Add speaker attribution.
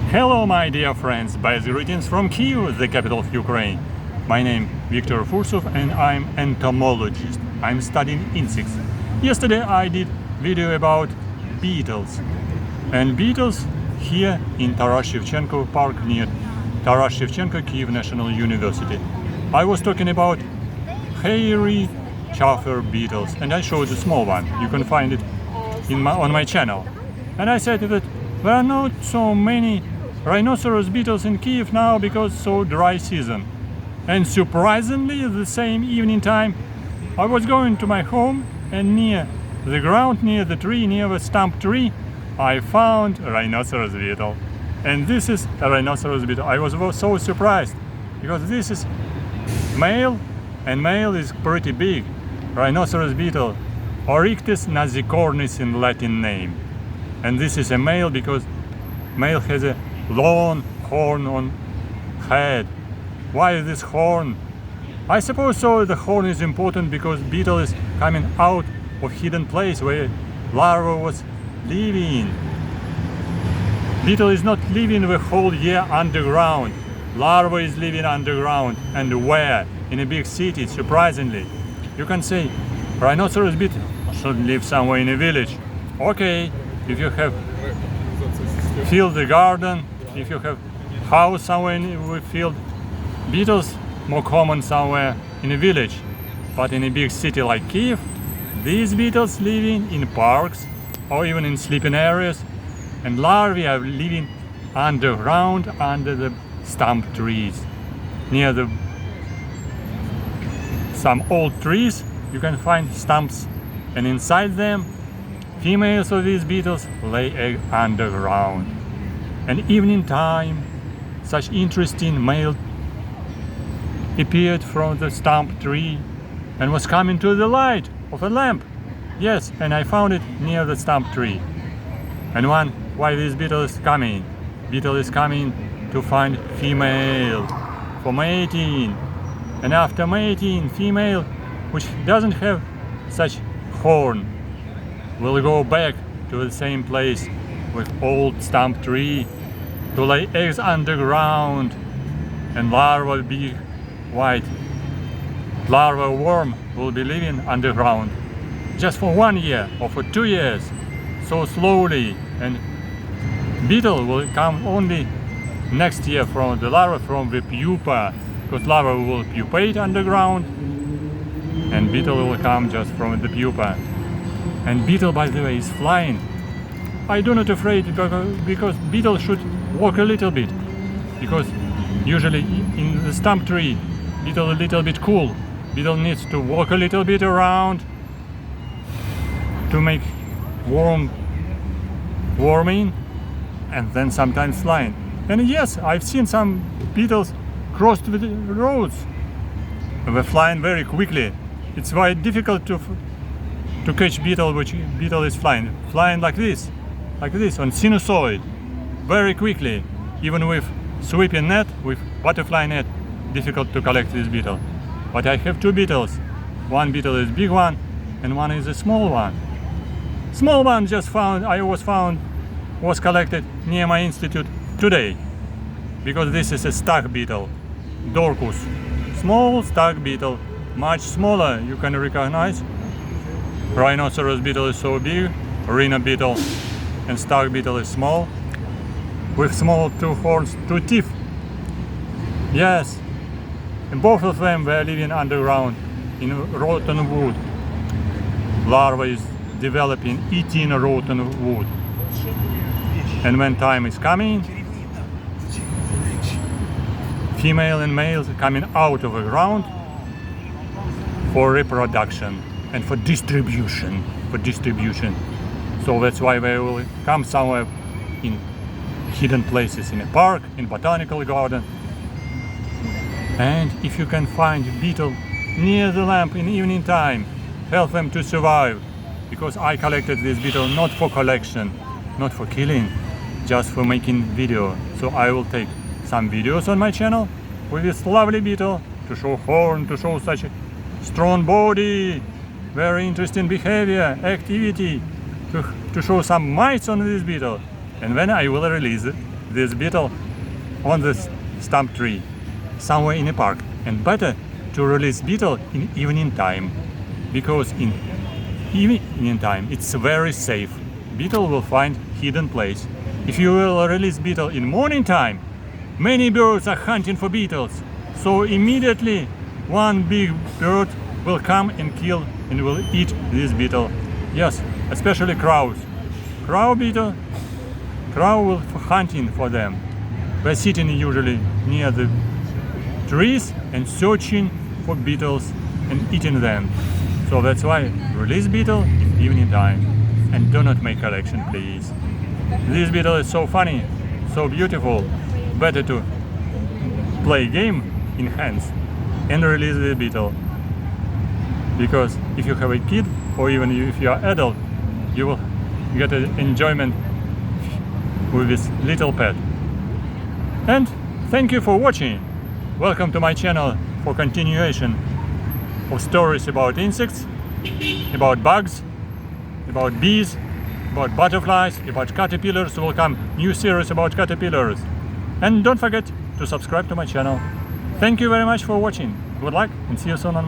Speaker 1: Hello my dear friends, best greetings from Kyiv, the capital of Ukraine. My name Viktor Fursov and I'm entomologist. I'm studying insects. Yesterday I did video about beetles. And beetles here in Taras Shevchenko Park near Taras Shevchenko Kyiv National University. I was talking about hairy chafer beetles and I showed the small one. You can find it on my channel. And I said that there are not so many rhinoceros beetles in Kyiv now because so dry season. And surprisingly, the same evening time, I was going to my home and near the ground, near the tree, near the stump tree, I found a rhinoceros beetle. And this is a rhinoceros beetle. I was so surprised because this is male and male is pretty big. Rhinoceros beetle, Oryctes nasicornis in Latin name. And this is a male because male has a long horn on head. Why this horn? I suppose so the horn is important because beetle is coming out of hidden place where larva was living. Beetle is not living the whole year underground. Larva is living underground. And where? In a big city, surprisingly. You can say rhinoceros beetle should live somewhere in a village. Okay, if you have field the garden, if you have house somewhere in a field, beetles more common somewhere in a village. But in a big city like Kyiv, these beetles living in parks or even in sleeping areas, and larvae are living underground under the stump trees. Near some old trees you can find stumps, and inside them females of these beetles lay egg underground. And evening time, such interesting male appeared from the stump tree and was coming to the light of a lamp. Yes, and I found it near the stump tree. And why this beetle is coming? Beetle is coming to find female for mating. And after mating, female, which doesn't have such horn, will go back to the same place with old stump tree to lay eggs underground, and larva big white larva worm will be living underground just for 1 year or for 2 years, so slowly. And beetle will come only next year from the larva from the pupa, because larva will pupate underground and beetle will come just from the pupa. And beetle, by the way, is flying. I do not afraid because beetle should walk a little bit, because usually in the stump tree beetle a little bit cool. Beetle needs to walk a little bit around to make warming, and then sometimes flying. And yes, I've seen some beetles cross the roads. They're flying very quickly. It's very difficult to catch beetle which beetle is flying like this on sinusoid very quickly. Even with sweeping net, with butterfly net, difficult to collect this beetle. But I have two beetles. One beetle is big one and one is a small one. Small one was collected near my institute today, because this is a stag beetle, Dorcus. Small stag beetle, much smaller, you can recognize. Rhinoceros beetle is so big, rhino beetle and stag beetle is small, with small two horns, two teeth. Yes, and both of them were living underground in rotten wood. Larva is developing, eating rotten wood. And when time is coming, female and males are coming out of the ground for reproduction and for distribution. So that's why they will come somewhere in hidden places, in a park, in botanical garden. And if you can find beetle near the lamp in evening time, help them to survive, because I collected this beetle not for collection, not for killing, just for making video. So I will take some videos on my channel with this lovely beetle to show horn, to show such a strong body, very interesting behavior, activity, to show some mites on this beetle. And then I will release this beetle on this stump tree, somewhere in a park. And better to release beetle in evening time, because in evening time it's very safe. Beetle will find hidden place. If you will release beetle in morning time, many birds are hunting for beetles. So immediately one big bird will come and kill and will eat this beetle. Yes, especially crows. Crow will hunting for them. They're sitting usually near the trees and searching for beetles and eating them. So that's why release beetle in evening time. And do not make collection, please. This beetle is so funny, so beautiful. Better to play game in hands and release the beetle. Because if you have a kid, or even if you are adult, you will get an enjoyment with this little pet. And thank you for watching. Welcome to my channel for continuation of stories about insects, about bugs, about bees, about butterflies, about caterpillars. Will come new series about caterpillars. And don't forget to subscribe to my channel. Thank you very much for watching. Good luck and see you soon on